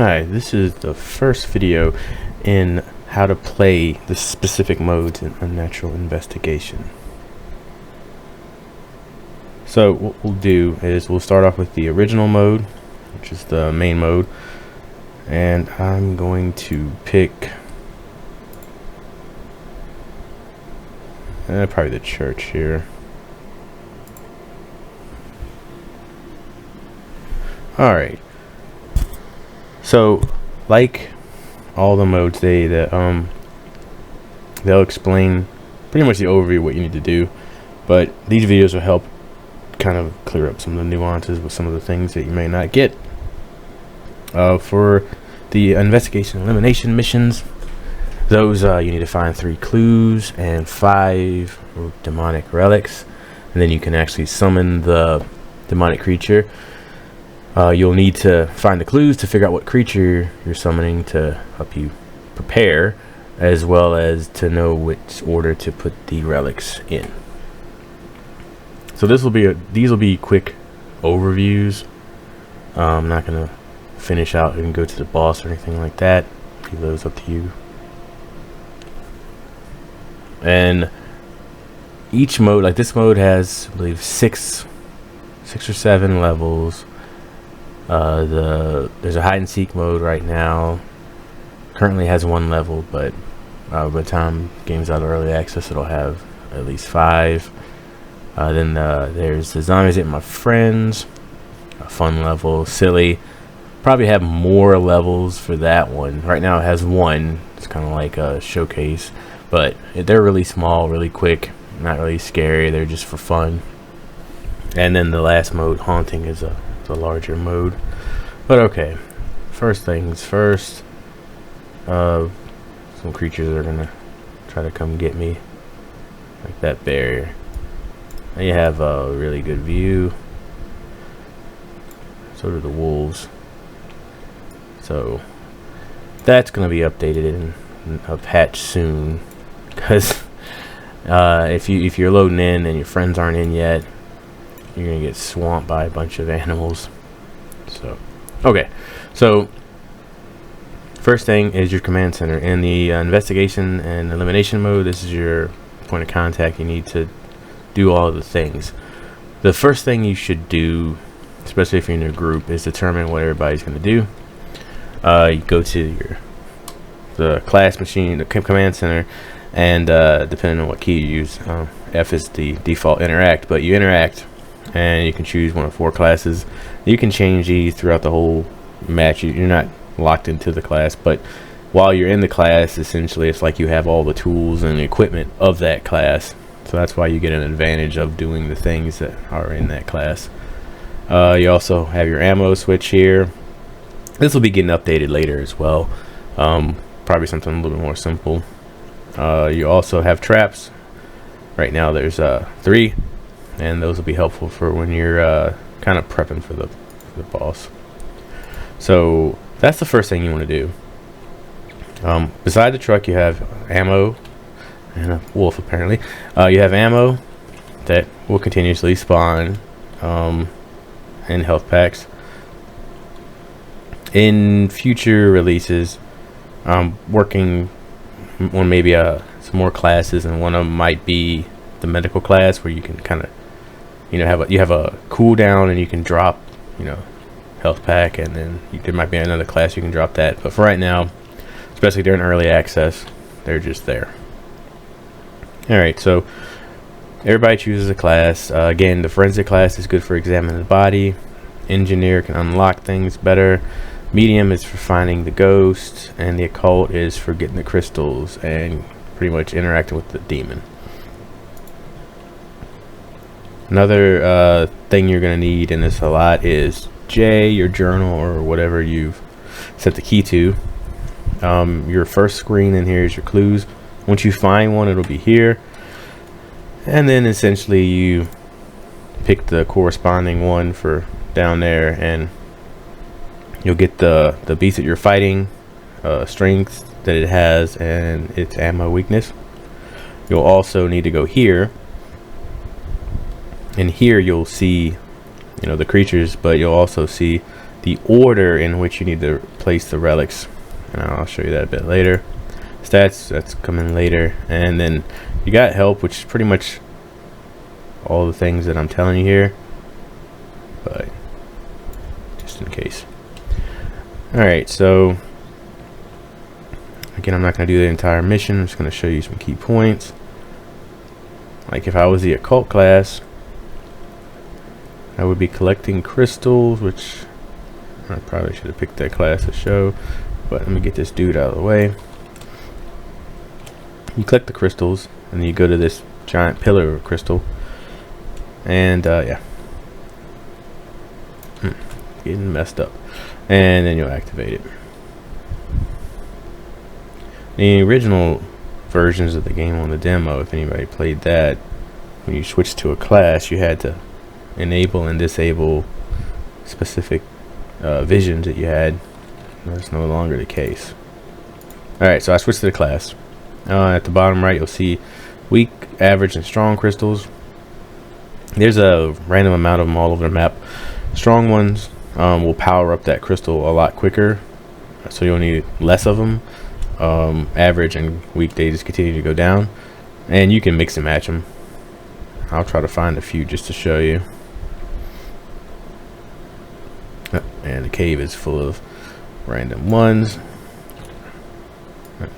Hi, this is the first video in how to play the specific modes in Unnatural Investigation. So what we'll do is we'll start off with the original mode, which is the main mode, and I'm going to pick probably the church here. Alright. So, like all the modes, they'll explain pretty much the overview of what you need to do, but these videos will help kind of clear up some of the nuances with some of the things that you may not get. For the investigation elimination missions, those you need to find 3 clues and 5 demonic relics, and then you can actually summon the demonic creature. You'll need to find the clues to figure out what creature you're summoning to help you prepare, as well as to know which order to put the relics in. So these will be quick overviews. I'm not gonna finish out and go to the boss or anything like that. Leave those up to you. And each mode, like this mode, has I believe six or 7 levels. There's a hide and seek mode right now. Currently has 1 level, but by the time the game's out of early access, it'll have at least 5. Then there's the Zombies Ate My Friends, a fun level, silly. Probably have more levels for that one. Right now it has 1. It's kind of like a showcase, but they're really small, really quick, not really scary. They're just for fun. And then the last mode, Haunting, is a larger mode. But okay, first things first, some creatures are gonna try to come get me, like that bear. Now you have a really good view. So do the wolves. So that's gonna be updated in a patch soon, because if you're loading in and your friends aren't in yet, you're gonna get swamped by a bunch of animals. So okay, so first thing is your command center. In the investigation and elimination mode, this is your point of contact. You need to do all of the things. The first thing you should do, especially if you're in a group, is determine what everybody's gonna do. You go to the class machine, the command center, and depending on what key you use, F is the default interact, but you interact and you can choose one of 4 classes. You can change these throughout the whole match. You're not locked into the class, but while you're in the class, essentially it's like you have all the tools and equipment of that class, so that's why you get an advantage of doing the things that are in that class. You also have your ammo switch here. This will be getting updated later as well. Probably something a little bit more simple. You also have traps. Right now there's 3, and those will be helpful for when you're kind of prepping for the boss. So that's the first thing you want to do. Beside the truck, you have ammo and a wolf, apparently. You have ammo that will continuously spawn in health packs. In future releases, I'm working on maybe some more classes, and one of them might be the medical class, where you can kind of have a cooldown and you can drop health pack, and then there might be another class you can drop that. But for right now, especially during early access, they're just there. Alright, so everybody chooses a class. Again, the forensic class is good for examining the body. Engineer can unlock things better. Medium is for finding the ghost, and the occult is for getting the crystals and pretty much interacting with the demon. Another thing you're going to need in this a lot is J, your journal, or whatever you've set the key to. Your first screen in here is your clues. Once you find one, it'll be here, and then essentially you pick the corresponding one for down there, and you'll get the beast that you're fighting, strength that it has, and its ammo weakness. You'll also need to go here, and here you'll see the creatures, but you'll also see the order in which you need to place the relics, and I'll show you that a bit later. Stats, that's coming later. And then you got help, which is pretty much all the things that I'm telling you here, but just in case. Alright, so again, I'm not going to do the entire mission. I'm just going to show you some key points. Like if I was the occult class, I would be collecting crystals, which I probably should have picked that class to show, but let me get this dude out of the way. You collect the crystals, and then you go to this giant pillar of crystal, and yeah, getting messed up, and then you'll activate it. The original versions of the game on the demo, if anybody played that, when you switched to a class, you had to enable and disable specific visions that you had. That's no longer the case. Alright, so I switched to the class. At the bottom right, you'll see weak, average, and strong crystals. There's a random amount of them all over the map. Strong ones will power up that crystal a lot quicker, so you'll need less of them. Average and weak, they just continue to go down, and you can mix and match them. I'll try to find a few just to show you. And the cave is full of random ones.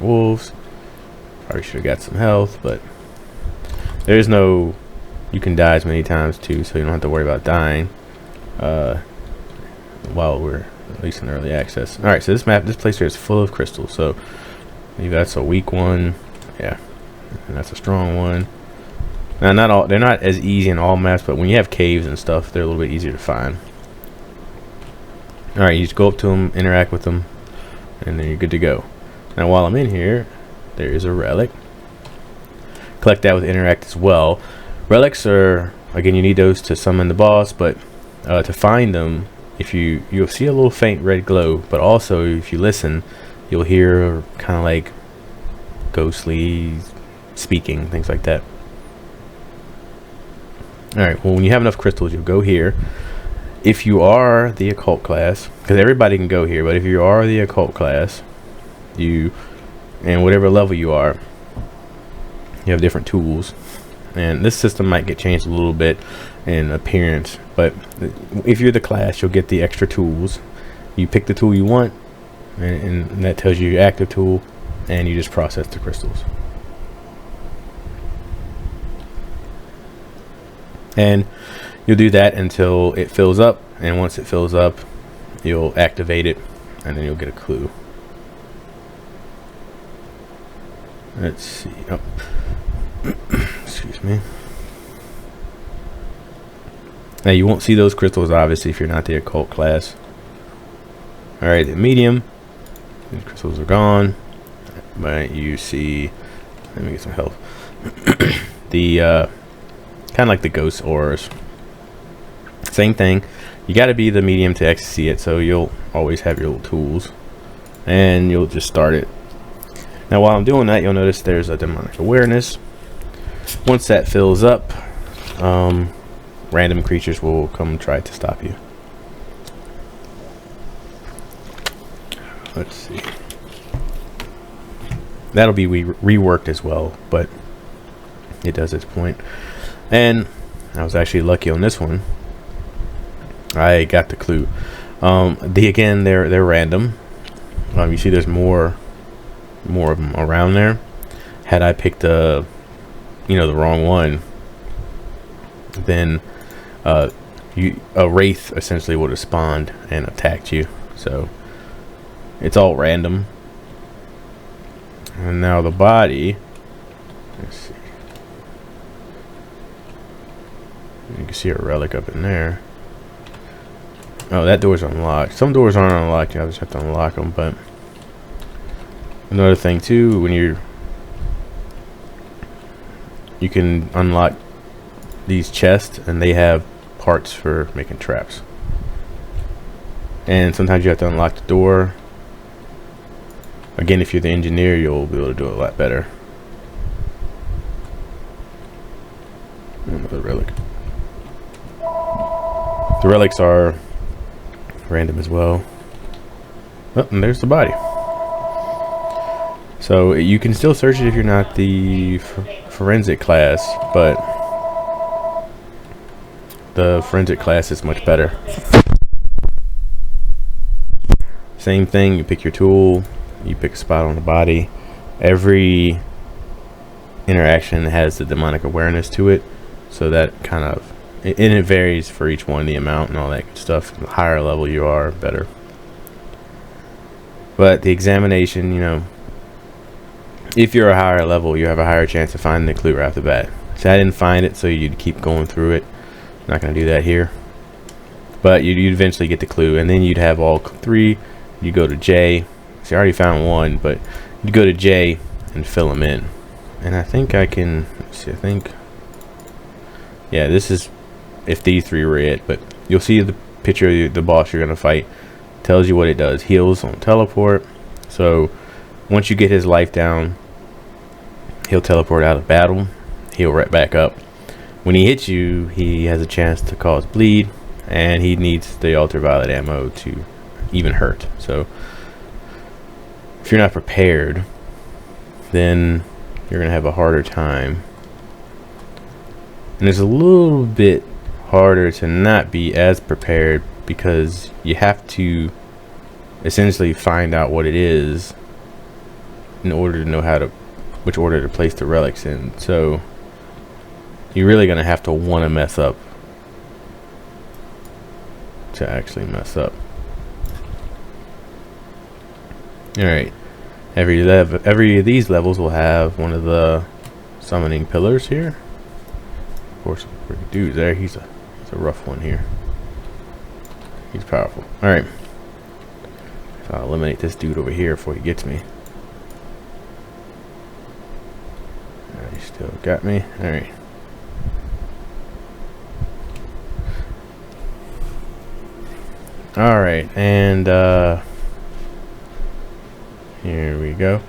Wolves. Probably should have got some health, but there's no, you can die as many times too, so you don't have to worry about dying while we're at least in early access. Alright, so this place here is full of crystals. So maybe that's a weak one, yeah, and that's a strong one. Now not all, they're not as easy in all maps, but when you have caves and stuff, they're a little bit easier to find. Alright, you just go up to them, interact with them, and then you're good to go. Now while I'm in here, there is a relic. Collect that with interact as well. Relics are, again, you need those to summon the boss, but to find them, if you'll see a little faint red glow, but also if you listen, you'll hear kind of like ghostly speaking, things like that. Alright, well, when you have enough crystals, you'll go here. If you are the occult class, because everybody can go here, but if you are the occult class, and whatever level you are, you have different tools, and this system might get changed a little bit in appearance, but if you're the class, you'll get the extra tools. You pick the tool you want, and that tells you your active tool, and you just process the crystals. And you'll do that until it fills up, and once it fills up, you'll activate it, and then you'll get a clue. Let's see. Oh. Excuse me. Now you won't see those crystals obviously if you're not the occult class. Alright, the medium, these crystals are gone, but you see, let me get some health. The kind of like the ghost auras, same thing. You got to be the medium to actually see it, so you'll always have your little tools, and you'll just start it. Now while I'm doing that, you'll notice there's a demonic awareness. Once that fills up, random creatures will come try to stop you. Let's see. That'll be reworked as well, but it does its point. And I was actually lucky on this one. I got the clue. Again, they're random. You see, there's more of them around there. Had I picked the wrong one, then a wraith essentially would have spawned and attacked you. So it's all random. And now the body, let's see, you can see a relic up in there. Oh, that door's unlocked. Some doors aren't unlocked, you just have to unlock them. But another thing too, when you can unlock these chests, and they have parts for making traps. And sometimes you have to unlock the door. Again, if you're the engineer, you'll be able to do it a lot better. Another relic. The relics are random as well. Oh, and there's the body. So you can still search it if you're not the forensic class, but the forensic class is much better. Same thing, you pick your tool, you pick a spot on the body. Every interaction has the demonic awareness to it, so that kind of, and it varies for each one, the amount and all that good stuff. The higher level you are, better. But the examination, you know, if you're a higher level, you have a higher chance of finding the clue right off the bat. So I didn't find it, so you'd keep going through it. I'm not going to do that here. But you'd eventually get the clue, and then you'd have all three. You go to J. See, I already found one, but you go to J and fill them in. And I think I can, let's see, I think, yeah, this is if these three were it, but you'll see the picture of the boss you're going to fight. Tells you what it does. Heals on teleport. So once you get his life down, he'll teleport out of battle. He'll right back up. When he hits you, he has a chance to cause bleed, and he needs the ultraviolet ammo to even hurt. So if you're not prepared, then you're gonna have a harder time. And it's a little bit harder to not be as prepared, because you have to essentially find out what it is in order to know which order to place the relics in. So you're really gonna have to want to mess up to actually mess up. All right, every of these levels will have one of the summoning pillars here. Of course, dude, there he's a rough one here. He's powerful. All right, so I'll eliminate this dude over here before he gets me. He still got me. All right. All right, and here we go.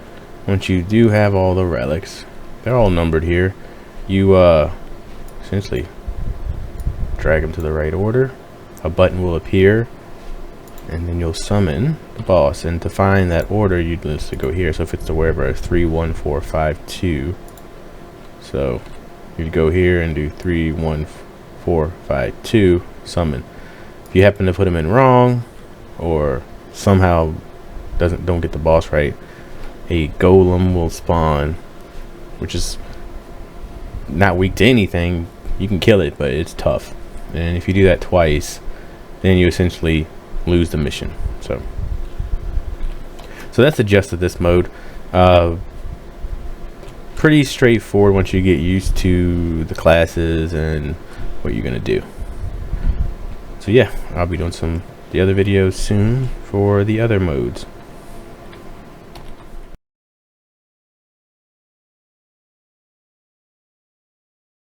Once you do have all the relics, they're all numbered here. You essentially drag them to the right order. A button will appear, and then you'll summon the boss. And to find that order, you'd just go here. So if it's the wherever 3, 1, 4, 5, 2. So you'd go here and do 3, 1, 4, 5, 2. Summon. If you happen to put them in wrong, or somehow don't get the boss right, a golem will spawn, which is not weak to anything. You can kill it, but it's tough. And if you do that twice, then you essentially lose the mission. So that's the gist of this mode. Pretty straightforward once you get used to the classes and what you're gonna do. So yeah, I'll be doing the other videos soon for the other modes.